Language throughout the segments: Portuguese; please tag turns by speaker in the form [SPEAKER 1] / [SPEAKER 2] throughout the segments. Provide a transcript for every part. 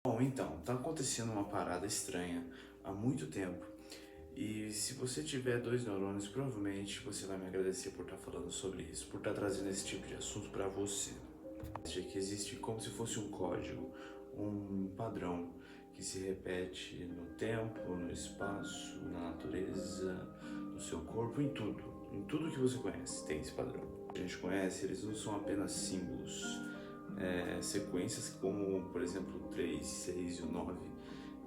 [SPEAKER 1] Bom, então, tá acontecendo uma parada estranha há muito tempo. E se você tiver dois neurônios, provavelmente você vai me agradecer por estar falando sobre isso, por estar trazendo esse tipo de assunto para você. Seja que existe como se fosse um código, um padrão que se repete no tempo, no espaço, na natureza, no seu corpo, em tudo que você conhece tem esse padrão. A gente conhece, eles não são apenas símbolos, sequências como, por exemplo, o 3, 6 e o 9,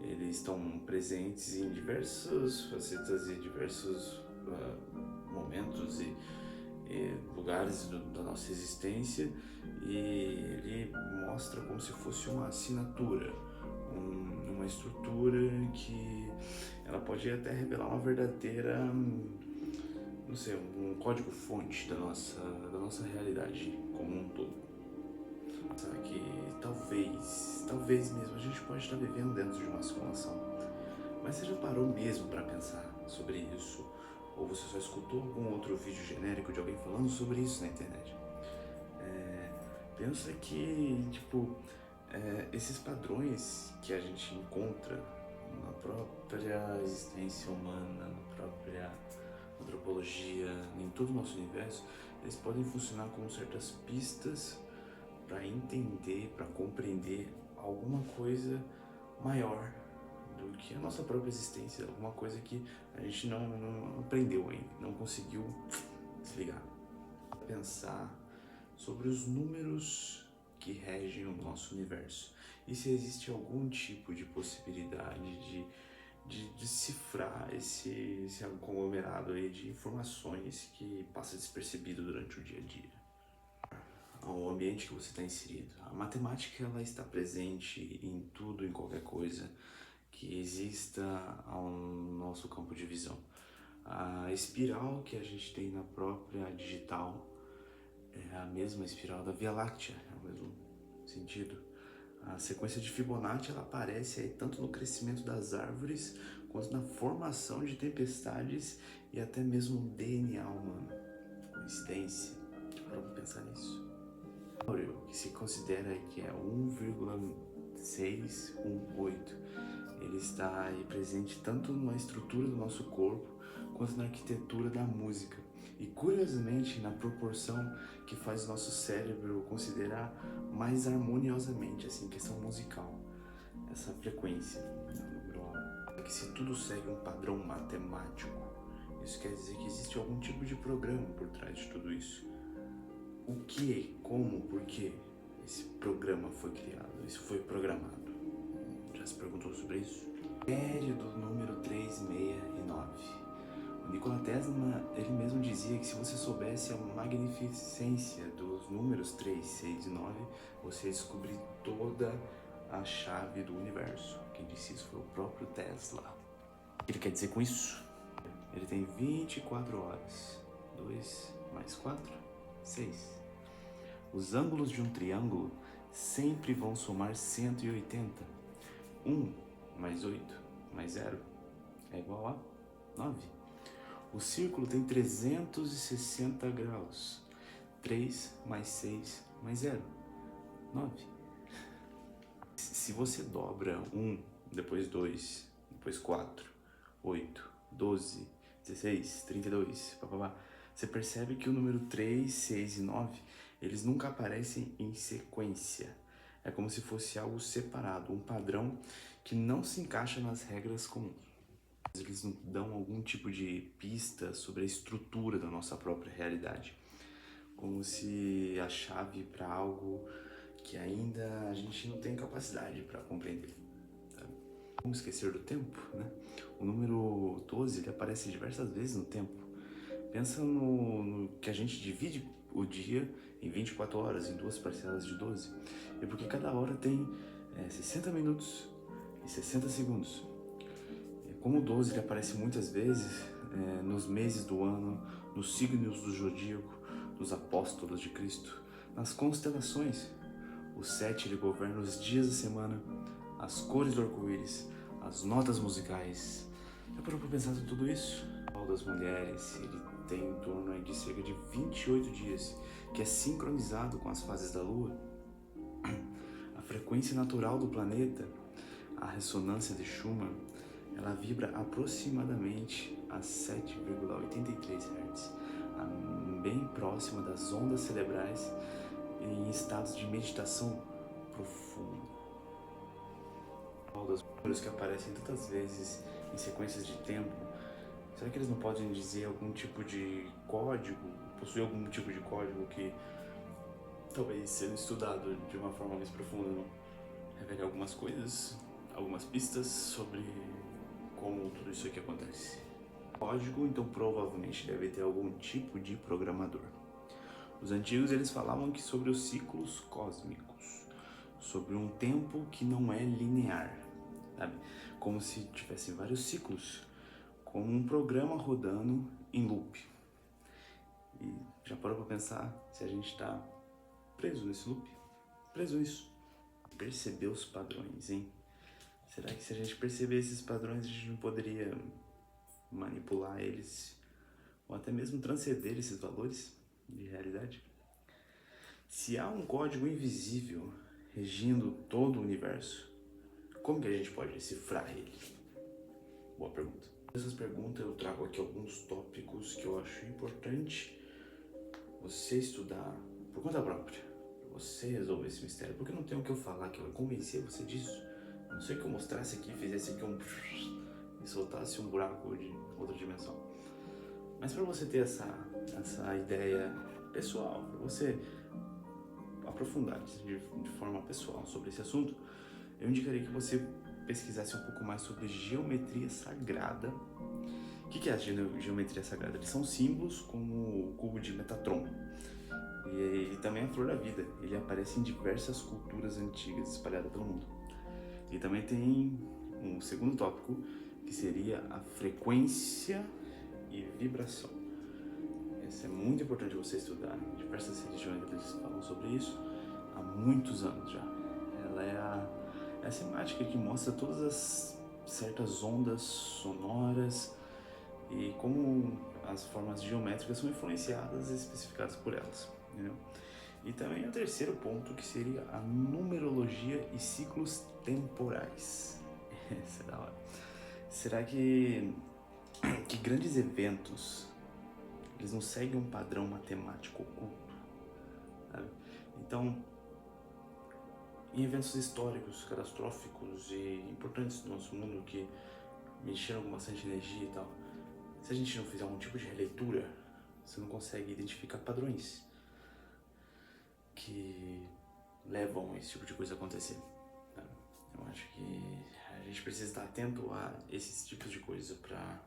[SPEAKER 1] eles estão presentes em diversas facetas e diversos momentos e lugares da nossa existência, e ele mostra como se fosse uma assinatura, uma estrutura que ela pode até revelar uma verdadeira, não sei, um código-fonte da nossa realidade como um todo. Sabe que talvez mesmo a gente pode estar vivendo dentro de uma simulação. Mas você já parou mesmo para pensar sobre isso? Ou você só escutou algum outro vídeo genérico de alguém falando sobre isso na internet? Pensa que, tipo, esses padrões que a gente encontra na própria existência humana, na própria antropologia, em todo o nosso universo, eles podem funcionar como certas pistas para entender, para compreender alguma coisa maior do que a nossa própria existência, alguma coisa que a gente não aprendeu ainda, não conseguiu se ligar. Pensar sobre os números que regem o nosso universo e se existe algum tipo de possibilidade de decifrar esse conglomerado aí de informações que passa despercebido durante o dia a dia, ao ambiente que você está inserido. A matemática ela está presente em tudo, em qualquer coisa que exista ao nosso campo de visão. A espiral que a gente tem na própria digital é a mesma espiral da Via Láctea, é o mesmo sentido. A sequência de Fibonacci ela aparece aí tanto no crescimento das árvores quanto na formação de tempestades e até mesmo no DNA humano. Coincidência? Vamos pensar nisso. Que se considera que é 1,618. Ele está aí presente tanto na estrutura do nosso corpo quanto na arquitetura da música. E curiosamente na proporção que faz o nosso cérebro considerar mais harmoniosamente, assim, questão musical, essa frequência, que se tudo segue um padrão matemático, isso quer dizer que existe algum tipo de programa por trás de tudo isso. O que, como, por que esse programa foi criado, isso foi programado? Já se perguntou sobre isso? Série do número 3, 6 e 9. O Nikola Tesla, ele mesmo dizia que se você soubesse a magnificência dos números 3, 6 e 9, você ia descobrir toda a chave do universo. Quem disse isso foi o próprio Tesla. O que ele quer dizer com isso? Ele tem 24 horas. 2 mais 4, 6. Os ângulos de um triângulo sempre vão somar 180. 1 mais 8 mais 0 é igual a 9. O círculo tem 360 graus. 3 mais 6 mais 0, 9. Se você dobra 1, depois 2, depois 4, 8, 12, 16, 32, papapá, você percebe que o número 3, 6 e 9, eles nunca aparecem em sequência. É como se fosse algo separado, um padrão que não se encaixa nas regras comuns. Eles dão algum tipo de pista sobre a estrutura da nossa própria realidade, como se a chave para algo que ainda a gente não tem capacidade para compreender. Como esquecer do tempo, né? O número 12 ele aparece diversas vezes no tempo. Pensa no que a gente divide o dia em 24 horas, em duas parcelas de 12. E porque cada hora tem 60 minutos e 60 segundos. Como o 12 ele aparece muitas vezes nos meses do ano, nos signos do zodíaco, nos apóstolos de Cristo, nas constelações. O 7 ele governa os dias da semana, as cores do arco-íris, as notas musicais. Já parou para pensar em tudo isso? O das mulheres ele tem em torno de cerca de 28 dias, que é sincronizado com as fases da Lua. A frequência natural do planeta A ressonância de Schumann, ela vibra aproximadamente a 7,83 Hz, bem próxima das ondas cerebrais em estados de meditação profunda. Das cores que aparecem tantas vezes em sequências de tempo, será que eles não podem dizer algum tipo de código, possuir algum tipo de código que talvez sendo estudado de uma forma mais profunda não revele algumas coisas, algumas pistas sobre como tudo isso aqui acontece? Código, então provavelmente deve ter algum tipo de programador. Os antigos eles falavam que sobre os ciclos cósmicos, sobre um tempo que não é linear, sabe? Como se tivessem vários ciclos, como um programa rodando em loop. E já parou para pensar se a gente está preso nesse loop? Preso nisso. Perceber os padrões, hein? Será que se a gente perceber esses padrões a gente não poderia manipular eles ou até mesmo transcender esses valores de realidade? Se há um código invisível regindo todo o universo, como que a gente pode decifrar ele? Boa pergunta. Essas perguntas eu trago aqui alguns tópicos que eu acho importante você estudar por conta própria, para você resolver esse mistério, porque não tem o que eu falar que vai convencer você disso. A não sei que eu mostrasse aqui, fizesse aqui e soltasse um buraco de outra dimensão. Mas para você ter essa ideia pessoal, para você aprofundar de forma pessoal sobre esse assunto, eu indicaria que você pesquisasse um pouco mais sobre geometria sagrada. O que é a geometria sagrada? Eles são símbolos como o cubo de Metatron e também a flor da vida. Ele aparece em diversas culturas antigas espalhadas pelo mundo. E também tem um segundo tópico que seria a frequência e vibração. Isso é muito importante você estudar. Diversas religiões eles falam sobre isso há muitos anos já. Ela é a semática que mostra todas as certas ondas sonoras e como as formas geométricas são influenciadas e especificadas por elas, entendeu? E também o terceiro ponto, que seria a numerologia e ciclos temporais. Essa é da hora. Será que grandes eventos eles não seguem um padrão matemático oculto, sabe? Então, em eventos históricos, catastróficos e importantes do nosso mundo que mexeram com bastante energia e tal, se a gente não fizer algum tipo de releitura, você não consegue identificar padrões que levam a esse tipo de coisa a acontecer, sabe? Eu acho que a gente precisa estar atento a esses tipos de coisa para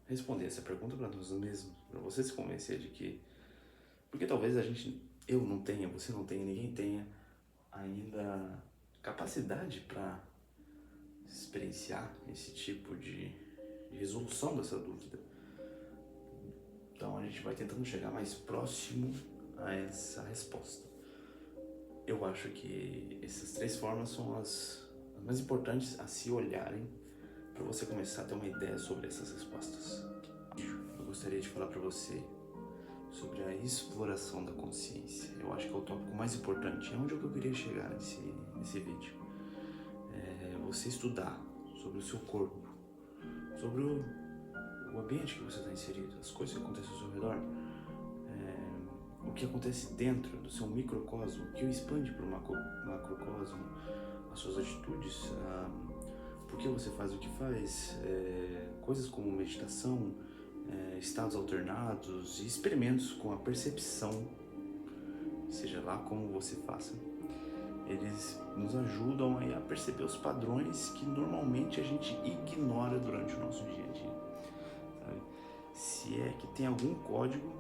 [SPEAKER 1] responder essa pergunta para nós mesmos, para você se convencer de que, porque talvez eu não tenha, você não tenha, ninguém tenha ainda capacidade para experienciar esse tipo de resolução dessa dúvida. Então a gente vai tentando chegar mais próximo a essa resposta. Eu acho que essas três formas são as mais importantes a se olharem para você começar a ter uma ideia sobre essas respostas. Eu gostaria de falar para você sobre a exploração da consciência. Eu acho que é o tópico mais importante, é onde eu queria chegar nesse vídeo. Você estudar sobre o seu corpo, sobre o ambiente que você está inserido, as coisas que acontecem ao seu redor, o que acontece dentro do seu microcosmo, que o expande para o macrocosmo, as suas atitudes, por que você faz o que faz, coisas como meditação, estados alternados e experimentos com a percepção, seja lá como você faça, eles nos ajudam aí a perceber os padrões que normalmente a gente ignora durante o nosso dia a dia, sabe? Se é que tem algum código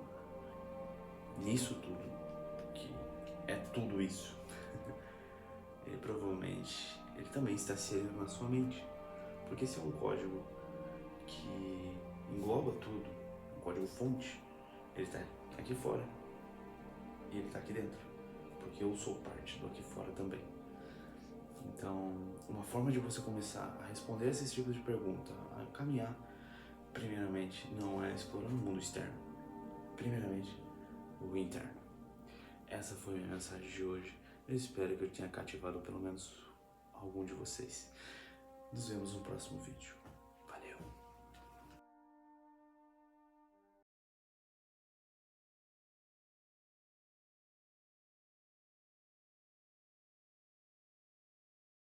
[SPEAKER 1] nisso tudo, que é tudo isso, ele provavelmente também está inserido na sua mente, porque esse é um código que engloba tudo, um código fonte, ele está aqui fora e ele está aqui dentro, porque eu sou parte do aqui fora também. Então, uma forma de você começar a responder esses tipos de pergunta, a caminhar, primeiramente, não é explorando o mundo externo, primeiramente o interno. Essa foi a minha mensagem de hoje. Eu espero que eu tenha cativado pelo menos algum de vocês. Nos vemos no próximo vídeo.